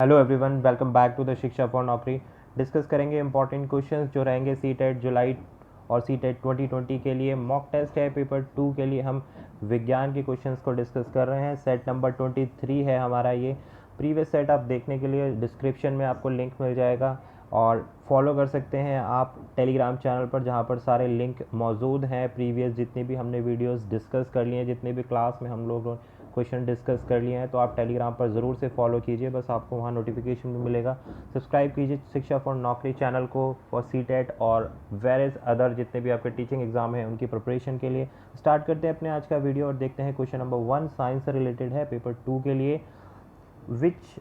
Hello everyone, welcome back to the Shiksha for Naukri. Discuss करेंगे important questions जो रहेंगे C TET जुलाई और सी टेट 2020 के लिए। मॉक टेस्ट है पेपर 2 के लिए। हम विज्ञान के क्वेश्चंस को डिस्कस कर रहे हैं। सेट नंबर 23 है हमारा ये। प्रीवियस सेट आप देखने के लिए डिस्क्रिप्शन में आपको लिंक मिल जाएगा और फॉलो कर सकते हैं आप टेलीग्राम चैनल पर, जहाँ पर सारे लिंक मौजूद हैं। प्रीवियस जितनी भी हमने वीडियोस डिस्कस कर लिए हैं, जितने भी क्लास में हम लोग क्वेश्चन डिस्कस कर लिए हैं, तो आप टेलीग्राम पर ज़रूर से फॉलो कीजिए, बस आपको वहाँ नोटिफिकेशन भी मिलेगा। सब्सक्राइब कीजिए शिक्षा फॉर नौकरी चैनल को फॉर सी टेट और वेरियस अदर जितने भी आपके टीचिंग एग्जाम हैं उनकी प्रिपरेशन के लिए। स्टार्ट करते हैं अपने आज का वीडियो और देखते हैं क्वेश्चन नंबर 1 साइंस से रिलेटेड है पेपर 2 के लिए। विच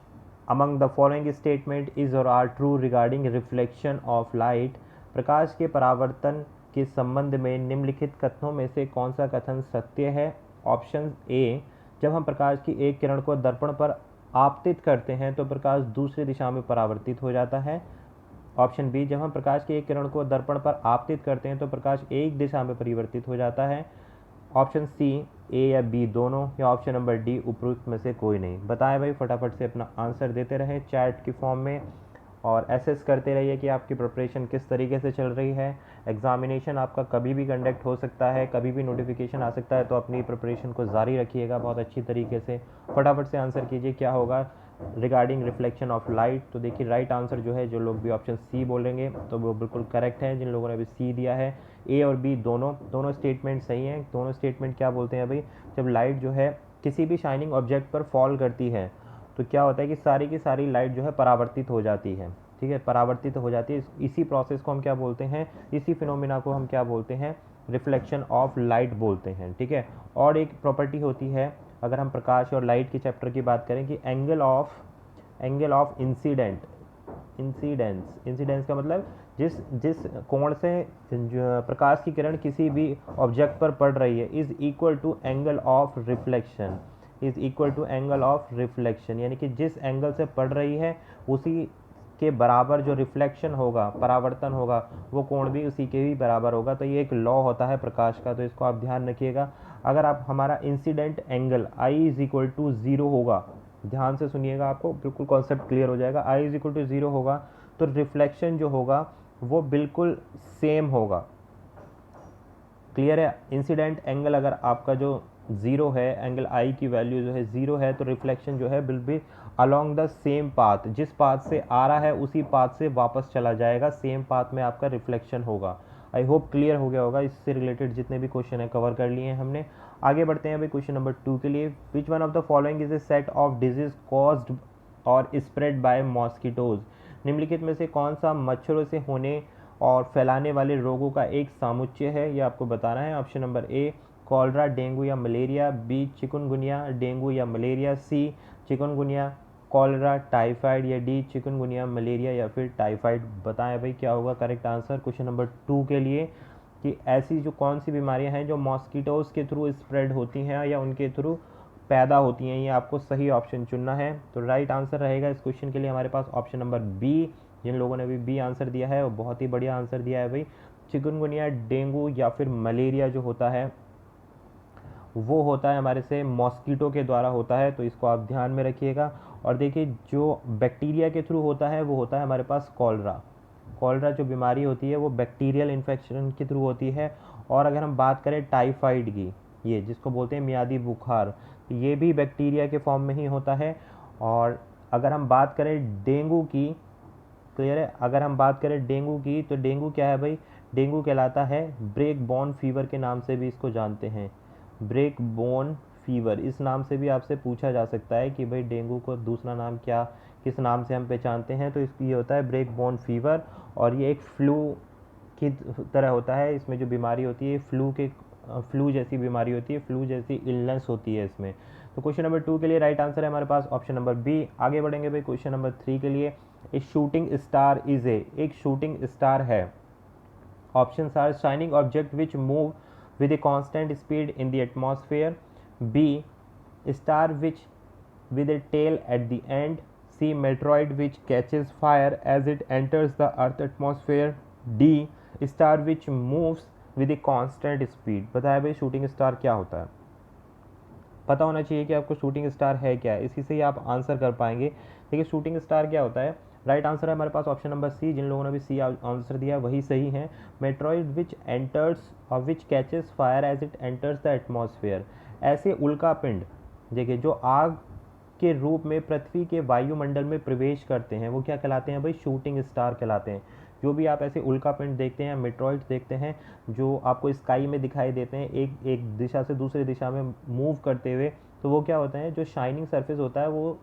among the following statement is or are true regarding reflection of light? प्रकाश के परावर्तन के संबंध में निम्नलिखित कथनों में से कौन सा कथन सत्य है? ऑप्शन ए, जब हम प्रकाश की एक किरण को दर्पण पर आपतित करते हैं तो प्रकाश दूसरी दिशा में परावर्तित हो जाता है। ऑप्शन बी, जब हम प्रकाश की एक किरण को दर्पण पर आपतित करते हैं तो प्रकाश एक दिशा में परिवर्तित हो जाता है। ऑप्शन सी, ए या बी दोनों, या ऑप्शन नंबर डी उपरोक्त में से कोई नहीं। बताएं भाई, फटाफट से अपना आंसर देते रहें चैट की फॉर्म में और एसेस करते रहिए कि आपकी प्रिपरेशन किस तरीके से चल रही है। एग्जामिनेशन आपका कभी भी कंडक्ट हो सकता है, कभी भी नोटिफिकेशन आ सकता है, तो अपनी प्रिपरेशन को जारी रखिएगा बहुत अच्छी तरीके से। फटाफट से आंसर कीजिए क्या होगा रिगार्डिंग रिफ्लेक्शन ऑफ लाइट। तो देखिए राइट आंसर जो है, जो लोग भी ऑप्शन सी बोलेंगे तो वो बिल्कुल करेक्ट है। जिन लोगों ने भी सी दिया है, ए और बी दोनों स्टेटमेंट सही हैं। दोनों स्टेटमेंट क्या बोलते हैं भाई, जब लाइट जो है किसी भी शाइनिंग ऑब्जेक्ट पर फॉल करती है तो क्या होता है कि सारी की सारी लाइट जो है परावर्तित हो जाती है। ठीक है, परावर्तित हो जाती है। इसी प्रोसेस को हम क्या बोलते हैं, इसी फिनोमिना को हम क्या बोलते हैं, रिफ्लेक्शन ऑफ लाइट बोलते हैं। ठीक है, और एक प्रॉपर्टी होती है अगर हम प्रकाश और लाइट के चैप्टर की बात करें कि एंगल ऑफ इंसिडेंस का मतलब जिस जिस कोण से प्रकाश की किरण किसी भी ऑब्जेक्ट पर पड़ रही है is equal to angle of reflection, यानी कि जिस एंगल से पड़ रही है उसी के बराबर जो रिफ्लेक्शन होगा, परावर्तन होगा, वो कोण भी उसी के भी बराबर होगा। तो ये एक लॉ होता है प्रकाश का, तो इसको आप ध्यान रखिएगा। अगर आप हमारा incident angle I is equal to zero होगा, ध्यान से सुनिएगा, आपको बिल्कुल कॉन्सेप्ट क्लियर हो जाएगा। आई इज इक्वल टू ज़ीरो होगा तो रिफ्लेक्शन जो होगा वो बिल्कुल सेम होगा। क्लियर है? इंसिडेंट एंगल अगर आपका जो ज़ीरो है, एंगल आई की वैल्यू जो है ज़ीरो है, तो रिफ्लेक्शन जो है बिल्कुल अलॉन्ग द सेम पाथ, जिस पाथ से आ रहा है उसी पाथ से वापस चला जाएगा, सेम पाथ में आपका रिफ्लेक्शन होगा। आई होप क्लियर हो गया होगा। इससे रिलेटेड जितने भी क्वेश्चन है कवर कर लिए हैं हमने। आगे बढ़ते हैं अभी क्वेश्चन नंबर 2 के लिए। Which one of the following is a set of disease caused और स्प्रेड बाय मॉस्किटोज? निम्नलिखित में से कौन सा मच्छरों से होने और फैलाने वाले रोगों का एक सामुच्चय है, ये आपको बताना है। Option number A, cholera, dengue या मलेरिया। बी, चिकनगुनिया, डेंगू या मलेरिया। सी, चिकनगुनिया, कॉलरा, टाइफाइड। या डी, चिकनगुनिया, मलेरिया या फिर टाइफाइड। बताएं भाई क्या होगा करेक्ट आंसर क्वेश्चन नंबर 2 के लिए, कि ऐसी जो कौन सी बीमारियां हैं जो मॉस्किटोज के थ्रू स्प्रेड होती हैं या उनके थ्रू पैदा होती हैं। ये आपको सही ऑप्शन चुनना है। तो राइट आंसर रहेगा इस क्वेश्चन के लिए हमारे पास ऑप्शन नंबर बी। जिन लोगों ने भी बी आंसर दिया है वो बहुत ही बढ़िया आंसर दिया है भाई। चिकनगुनिया, डेंगू या फिर मलेरिया जो होता है वो होता है हमारे से मॉस्किटो के द्वारा होता है, तो इसको आप ध्यान में रखिएगा। और देखिए जो बैक्टीरिया के थ्रू होता है वो होता है हमारे पास कॉलरा। कॉलरा जो बीमारी होती है वो बैक्टीरियल इन्फेक्शन के थ्रू होती है। और अगर हम बात करें टाइफाइड की, ये जिसको बोलते हैं मियादी बुखार, तो ये भी बैक्टीरिया के फॉर्म में ही होता है। और अगर हम बात करें डेंगू की, क्लियर है, अगर हम बात करें डेंगू की, तो डेंगू क्या है भाई, डेंगू कहलाता है ब्रेक बोन फीवर के नाम से भी इसको जानते हैं। ब्रेक बोन फीवर, इस नाम से भी आपसे पूछा जा सकता है कि भाई डेंगू को दूसरा नाम क्या, किस नाम से हम पहचानते हैं, तो इसकी ये होता है ब्रेक बोन फीवर। और ये एक फ्लू की तरह होता है। इसमें जो बीमारी होती है फ्लू जैसी बीमारी होती है, फ्लू जैसी इलनेस होती है इसमें। तो क्वेश्चन नंबर 2 के लिए राइट आंसर है हमारे पास ऑप्शन नंबर बी। आगे बढ़ेंगे भाई क्वेश्चन नंबर 3 के लिए। A shooting star is a, एक शूटिंग स्टार है। Options are shining object which move with a constant speed in the atmosphere. B, star which with a tail at the end. C, meteoroid which catches fire as it enters the earth atmosphere. D, star which moves with a constant speed। बताया भाई shooting star क्या होता है। पता होना चाहिए कि आपको शूटिंग स्टार है क्या है, इसी से ही आप आंसर कर पाएंगे। देखिए शूटिंग स्टार क्या होता है, राइट आंसर है हमारे पास ऑप्शन नंबर सी। जिन लोगों ने भी सी आंसर दिया वही सही है। मेट्रॉइड विच एंटर्स और which catches fire as it enters the atmosphere, ऐसे उल्का पिंड देखिए जो आग के रूप में पृथ्वी के वायुमंडल में प्रवेश करते हैं वो क्या कहलाते हैं भाई, शूटिंग स्टार कहलाते हैं। जो भी आप ऐसे उल्का पिंड देखते हैं, मेट्रॉइड्स देखते हैं जो आपको स्काई में दिखाई देते हैं एक एक दिशा से दूसरी दिशा में मूव करते हुए, तो वो क्या होता है, जो शाइनिंग सरफेस होता है वो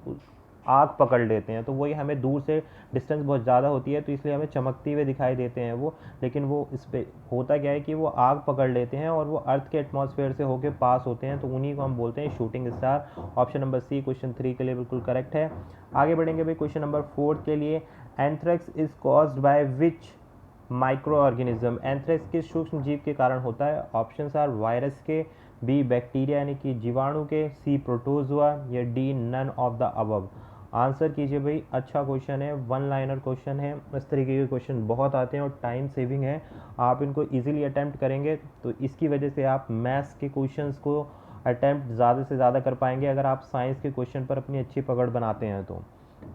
आग पकड़ लेते हैं, तो वही हमें दूर से डिस्टेंस बहुत ज़्यादा होती है तो इसलिए हमें चमकती हुए दिखाई देते हैं वो, लेकिन वो इस पर होता क्या है कि वो आग पकड़ लेते हैं और वो अर्थ के एटमॉस्फेयर से होकर पास होते हैं, तो उन्हीं को हम बोलते हैं shooting star. Option number C question 3 के लिए बिल्कुल करेक्ट है। आगे बढ़ेंगे भाई क्वेश्चन नंबर 4 के लिए। Anthrax is caused by which micro organism, anthrax किस सूक्ष्म जीव के कारण होता है? ऑप्शन आर वायरस के, बी बैक्टीरिया यानी कि जीवाणु के, सी प्रोटोजुआ, या D none of the above. Answer कीजिए भाई, अच्छा क्वेश्चन है, वन लाइनर क्वेश्चन है, इस तरीके के क्वेश्चन बहुत आते हैं और टाइम सेविंग है, आप इनको इजीली अटैम्प्ट करेंगे तो इसकी वजह से आप मैथ्स के क्वेश्चंस को अटैम्प्ट ज़्यादा से ज़्यादा कर पाएंगे अगर आप साइंस के क्वेश्चन पर अपनी अच्छी पकड़ बनाते हैं तो।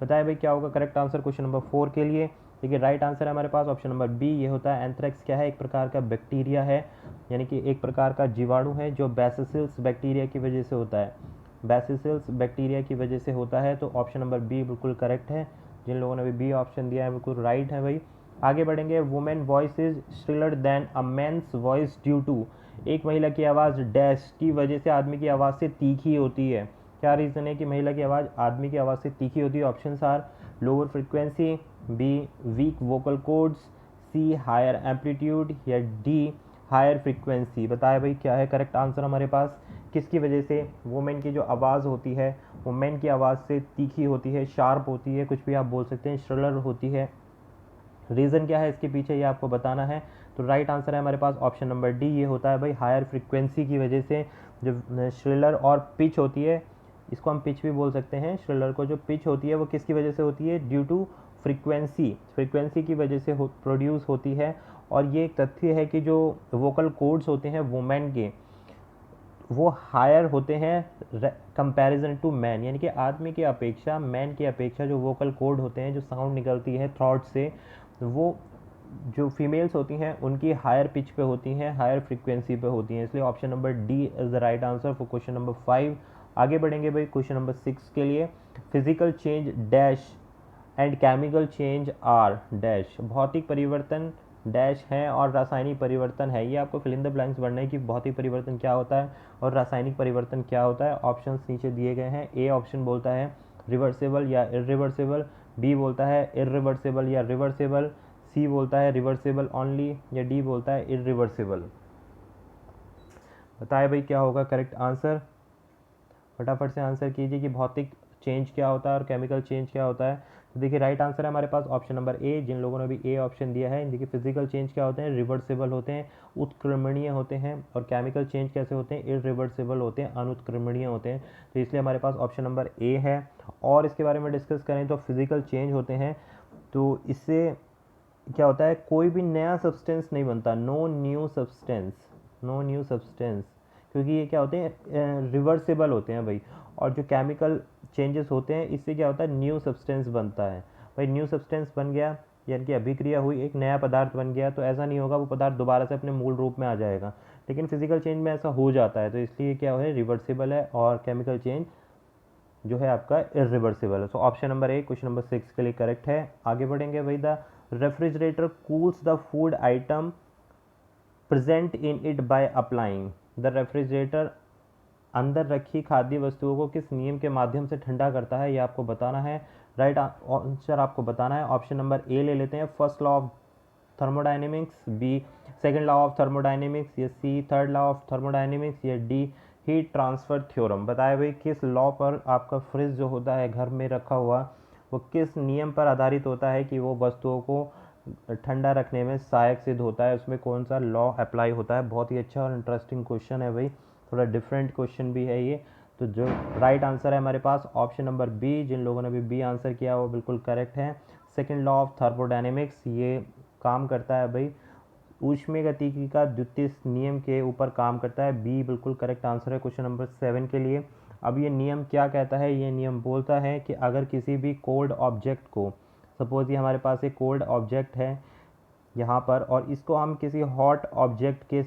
बताएं भाई क्या होगा करेक्ट आंसर क्वेश्चन नंबर 4 के लिए। देखिए राइट आंसर है हमारे पास ऑप्शन नंबर बी, ये होता है एंथ्रेक्स क्या है, एक प्रकार का बैक्टीरिया है, यानी कि एक प्रकार का जीवाणु है जो बैसिलस बैक्टीरिया की वजह से होता है, बैसिलस बैक्टीरिया की वजह से होता है, तो ऑप्शन नंबर बी बिल्कुल करेक्ट है। जिन लोगों ने भी बी ऑप्शन दिया है बिल्कुल राइट है भाई। आगे बढ़ेंगे, women voice is shriller than a men's voice due to, एक महिला की आवाज़ डैश की वजह से आदमी की आवाज़ से तीखी होती है, क्या रीज़न है कि महिला की आवाज़ आदमी की आवाज़ से तीखी होती है? Option are lower frequency, B weak vocal cords, C higher amplitude, या डी हायर फ्रिक्वेंसी। बताया भाई क्या है करेक्ट आंसर हमारे पास, किसकी वजह से वुमेन की जो आवाज़ होती है वो मैन की आवाज़ से तीखी होती है, शार्प होती है, कुछ भी आप बोल सकते हैं, श्रिलर होती है। रीज़न क्या है इसके पीछे ये आपको बताना है, तो राइट आंसर है हमारे पास ऑप्शन नंबर डी, ये होता है भाई हायर फ्रिक्वेंसी की वजह से जो श्रिलर और पिच होती है, इसको हम पिच भी बोल सकते हैं, श्रिलर को जो पिच होती है वो किसकी वजह से होती है, ड्यू टू फ्रीक्वेंसी की वजह से प्रोड्यूस होती है। और ये एक तथ्य है कि जो वोकल कोड्स होते हैं वुमेन के वो हायर होते हैं कंपैरिजन टू मैन, यानी कि आदमी की अपेक्षा, मैन की अपेक्षा जो वोकल कोड होते हैं, जो साउंड निकलती है थ्रॉट से, वो जो फीमेल्स होती हैं उनकी हायर पिच पे होती हैं, हायर फ्रीक्वेंसी पे होती हैं, इसलिए option number D is the right answer for question number 5। आगे बढ़ेंगे भाई क्वेश्चन नंबर 6 के लिए। Physical change dash and chemical change are dash, भौतिक परिवर्तन डैश है और रासायनिक परिवर्तन है, ये आपको फिल इन द ब्लैंक्स बढ़ना है कि भौतिक परिवर्तन क्या होता है और रासायनिक परिवर्तन क्या होता है। ऑप्शंस नीचे दिए गए हैं, ए ऑप्शन बोलता है रिवर्सेबल या इरिवर्सेबल, बी बोलता है इरिवर्सेबल या रिवर्सेबल, सी बोलता है रिवर्सेबल ओनली, या डी बोलता है इरिवर्सेबल। बताए भाई क्या होगा करेक्ट आंसर, फटाफट से आंसर कीजिए कि भौतिक चेंज क्या होता है और केमिकल चेंज क्या होता है। तो देखिए राइट आंसर है हमारे पास ऑप्शन नंबर ए, जिन लोगों ने भी ए ऑप्शन दिया है। देखिए फिजिकल चेंज क्या होते हैं, रिवर्सेबल होते हैं, उत्क्रमणीय होते हैं, और केमिकल चेंज कैसे होते हैं, इरिवर्सेबल होते हैं, अनुत्क्रमणीय होते हैं, तो इसलिए हमारे पास ऑप्शन नंबर ए है। और इसके बारे में डिस्कस करें तो फिजिकल चेंज होते हैं तो इससे क्या होता है, कोई भी नया सब्सटेंस नहीं बनता, no new substance, no new substance, क्योंकि ये क्या होते हैं रिवर्सेबल होते हैं भाई। और जो केमिकल चेंजेस होते हैं इससे क्या होता है, न्यू सब्सटेंस बनता है भाई, न्यू सब्सटेंस बन गया यानी कि अभिक्रिया हुई, एक नया पदार्थ बन गया, तो ऐसा नहीं होगा वो पदार्थ दोबारा से अपने मूल रूप में आ जाएगा, लेकिन फिजिकल चेंज में ऐसा हो जाता है, तो इसलिए क्या है रिवर्सिबल है और केमिकल चेंज जो है आपका इरिवर्सिबल है। So option number A question number 6 के लिए करेक्ट है। आगे बढ़ेंगे भाई, the refrigerator cools the food item present in it by applying, the refrigerator अंदर रखी खाद्य वस्तुओं को किस नियम के माध्यम से ठंडा करता है, ये आपको बताना है। राइट आंसर आपको बताना है, ऑप्शन नंबर ए ले लेते हैं, first law of thermodynamics, B second law of thermodynamics, या C third law of thermodynamics, या डी हीट ट्रांसफर थ्योरम। बताया भाई किस लॉ पर आपका फ्रिज जो होता है घर में रखा हुआ वो किस नियम पर आधारित होता है कि वो वस्तुओं को ठंडा रखने में सहायक सिद्ध होता है, उसमें कौन सा लॉ अप्लाई होता है। बहुत ही अच्छा और इंटरेस्टिंग क्वेश्चन है भाई, थोड़ा डिफरेंट क्वेश्चन भी है ये। तो जो राइट आंसर है हमारे पास ऑप्शन नंबर बी, जिन लोगों ने भी बी आंसर किया वो बिल्कुल करेक्ट है। सेकंड लॉ ऑफ थर्मोडायनेमिक्स ये काम करता है भाई ऊष्मीगतिकी का द्वितीय नियम के ऊपर काम करता है। बी बिल्कुल करेक्ट आंसर है क्वेश्चन नंबर 7 के लिए। अब ये नियम क्या कहता है? ये नियम बोलता है कि अगर किसी भी कोल्ड ऑब्जेक्ट को, सपोज ये हमारे पास एक कोल्ड ऑब्जेक्ट है यहाँ पर, और इसको हम किसी हॉट ऑब्जेक्ट के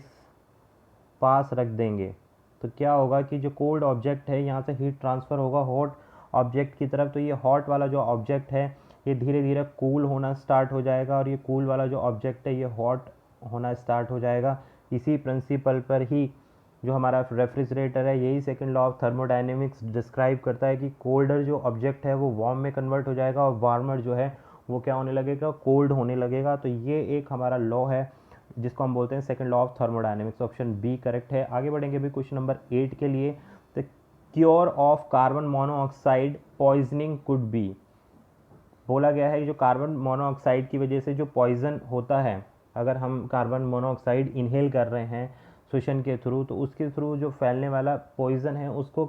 पास रख देंगे तो क्या होगा कि जो कोल्ड ऑब्जेक्ट है यहाँ से हीट ट्रांसफ़र होगा हॉट ऑब्जेक्ट की तरफ। तो ये हॉट वाला जो ऑब्जेक्ट है ये धीरे धीरे कूल होना स्टार्ट हो जाएगा, और ये कूल वाला जो ऑब्जेक्ट है ये हॉट होना स्टार्ट हो जाएगा। इसी प्रिंसिपल पर ही जो हमारा रेफ्रिजरेटर है, यही second law of thermodynamics describe करता है कि कोल्डर जो ऑब्जेक्ट है वो वार्म में कन्वर्ट हो जाएगा, और वार्मर जो है वो क्या होने लगेगा? कोल्ड होने लगेगा। तो ये एक हमारा लॉ है जिसको हम बोलते हैं second law of thermodynamics. Option B correct है। आगे बढ़ेंगे भी क्वेश्चन नंबर 8 के लिए। The cure of carbon monoxide poisoning could be. बोला गया है जो कार्बन मोनोऑक्साइड की वजह से जो पॉइजन होता है, अगर हम कार्बन मोनोऑक्साइड इनहेल कर रहे हैं श्वसन के थ्रू, तो उसके थ्रू जो फैलने वाला पॉइजन है उसको,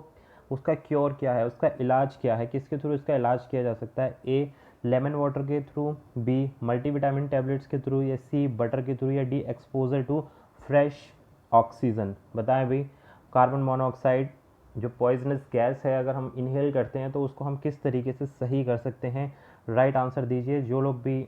उसका क्योर क्या है, उसका इलाज क्या है, किसके थ्रू इसका इलाज किया जा सकता है? ए लेमन वाटर के थ्रू, बी मल्टीविटामिन टैबलेट्स के थ्रू, या सी बटर के थ्रू, या D exposure to fresh oxygen. बताएं भाई, कार्बन मोनोऑक्साइड जो पॉइजनस गैस है अगर हम इनहेल करते हैं तो उसको हम किस तरीके से सही कर सकते हैं? राइट आंसर दीजिए। जो लोग भी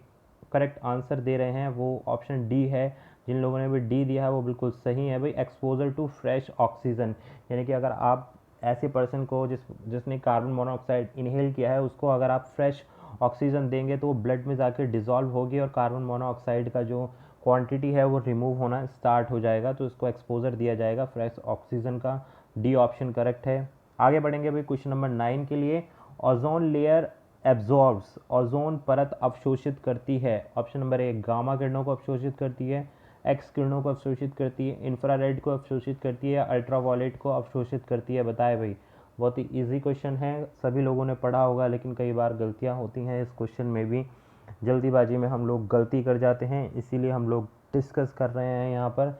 करेक्ट आंसर दे रहे हैं वो ऑप्शन डी है। जिन लोगों ने भी डी दिया है वो बिल्कुल सही है भाई, एक्सपोजर टू फ्रेश ऑक्सीजन। यानी कि अगर आप ऐसे पर्सन को जिसने कार्बन मोनोऑक्साइड इनहेल किया है उसको अगर आप फ्रेश ऑक्सीजन देंगे तो वो ब्लड में जाकर डिज़ोल्व होगी और कार्बन मोनोऑक्साइड का जो क्वांटिटी है वो रिमूव होना स्टार्ट हो जाएगा। तो इसको एक्सपोजर दिया जाएगा फ्रेश ऑक्सीजन का। डी ऑप्शन करेक्ट है। आगे बढ़ेंगे भाई क्वेश्चन नंबर 9 के लिए। ओजोन लेयर एब्जॉर्ब्स, ओजोन परत अवशोषित करती है। ऑप्शन नंबर ए गामा किरणों को अवशोषित करती है, एक्स किरणों को अवशोषित करती है, इंफ्रारेड को अवशोषित करती है, अल्ट्रावायलेट को अवशोषित करती है। बताए भाई। बहुत ही इजी क्वेश्चन है, सभी लोगों ने पढ़ा होगा, लेकिन कई बार गलतियां होती हैं इस क्वेश्चन में भी। जल्दीबाजी में हम लोग गलती कर जाते हैं, इसीलिए हम लोग डिस्कस कर रहे हैं यहाँ पर।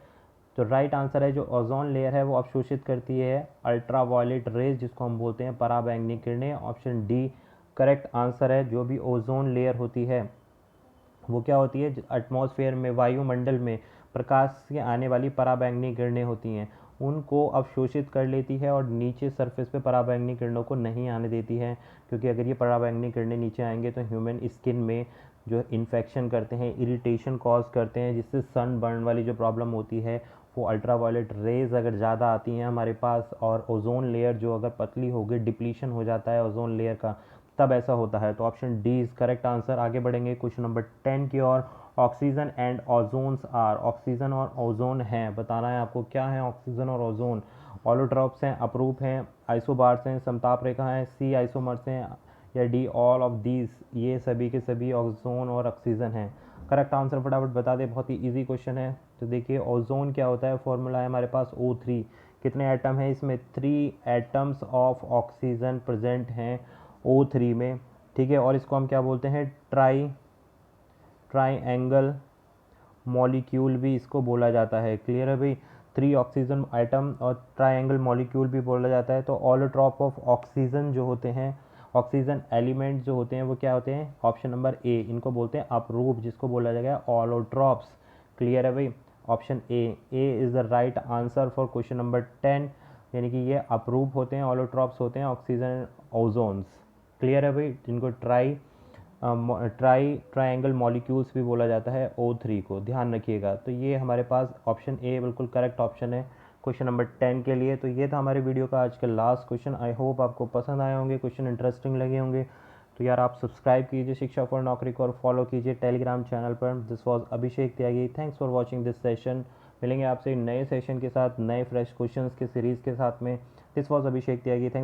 तो राइट आंसर है जो ओजोन लेयर है वो अवशोषित करती है अल्ट्रावायलेट रेज, जिसको हम बोलते हैं पराबैंगनी किरणें। ऑप्शन डी करेक्ट आंसर है। जो भी ओजोन लेयर होती है वो क्या होती है? एटमॉस्फेयर में, वायुमंडल में प्रकाश से आने वाली पराबैंगनी किरणें होती हैं, उनको अवशोषित कर लेती है और नीचे सरफेस पे पराबैंगनी किरणों को नहीं आने देती है। क्योंकि अगर ये पराबैंगनी किरणें नीचे आएंगे तो ह्यूमन स्किन में जो इन्फेक्शन करते हैं, इरिटेशन कॉज करते हैं, जिससे सन बर्न वाली जो प्रॉब्लम होती है वो अल्ट्रावायलेट रेज अगर ज़्यादा आती हैं हमारे पास, और ओजोन लेयर जो अगर पतली हो गई, डिप्लीशन हो जाता है ओजोन लेयर का, तब ऐसा होता है। तो option D is correct answer. आगे बढ़ेंगे क्वेश्चन नंबर 10 की ओर। ऑक्सीजन एंड ओजोन्स आर, ऑक्सीजन और ओजोन हैं, बताना है आपको क्या है ऑक्सीजन और ओजोन। ऑलोट्रॉप्स हैं, अपरूप हैं, आइसोबार्स हैं, समताप रेखा हैं, सी आइसोमर्स हैं, या डी ऑल ऑफ दीज, ये सभी के सभी ओजोन और ऑक्सीजन हैं। करेक्ट आंसर फटाफट बता दे, बहुत ही इजी क्वेश्चन है। तो देखिए ओजोन क्या होता है, फॉर्मूला है हमारे पास O3। कितने एटम हैं इसमें? 3 एटम्स ऑफ ऑक्सीजन प्रेजेंट हैं O3 में, ठीक है। और इसको हम क्या बोलते हैं? ट्राईएंगल मॉलिक्यूल भी इसको बोला जाता है। क्लियर है भाई? 3 ऑक्सीजन आइटम और ट्राईएंगल मॉलिक्यूल भी बोला जाता है। तो ऑलोट्रॉप ऑफ ऑक्सीजन जो होते हैं, ऑक्सीजन एलिमेंट जो होते हैं वो क्या होते हैं? ऑप्शन नंबर ए, इनको बोलते हैं अपरूप, जिसको बोला जाएगा ऑलोट्रॉप्स। क्लियर है भाई? Option A is the right answer for question number 10। यानी कि ये अपरूप होते हैं, ऑलोट्रॉप्स होते हैं ऑक्सीजन ओजोन्स। क्लियर है भाई? जिनको ट्राईएंगल मॉलिक्यूल्स भी बोला जाता है O3 को, ध्यान रखिएगा। तो ये हमारे पास ऑप्शन ए बिल्कुल करेक्ट ऑप्शन है क्वेश्चन नंबर 10 के लिए। तो ये था हमारे वीडियो का आज का लास्ट क्वेश्चन। आई होप आपको पसंद आए होंगे, क्वेश्चन इंटरेस्टिंग लगे होंगे। तो यार आप सब्सक्राइब कीजिए शिक्षा फॉर नौकरी को, और फॉलो कीजिए टेलीग्राम चैनल पर। This was Abhishek Tyagi, thanks for watching this session. मिलेंगे आपसे नए सेशन के साथ, नए फ्रेश क्वेश्चंस के सीरीज़ के साथ में। This was Abhishek Tyagi, thanks.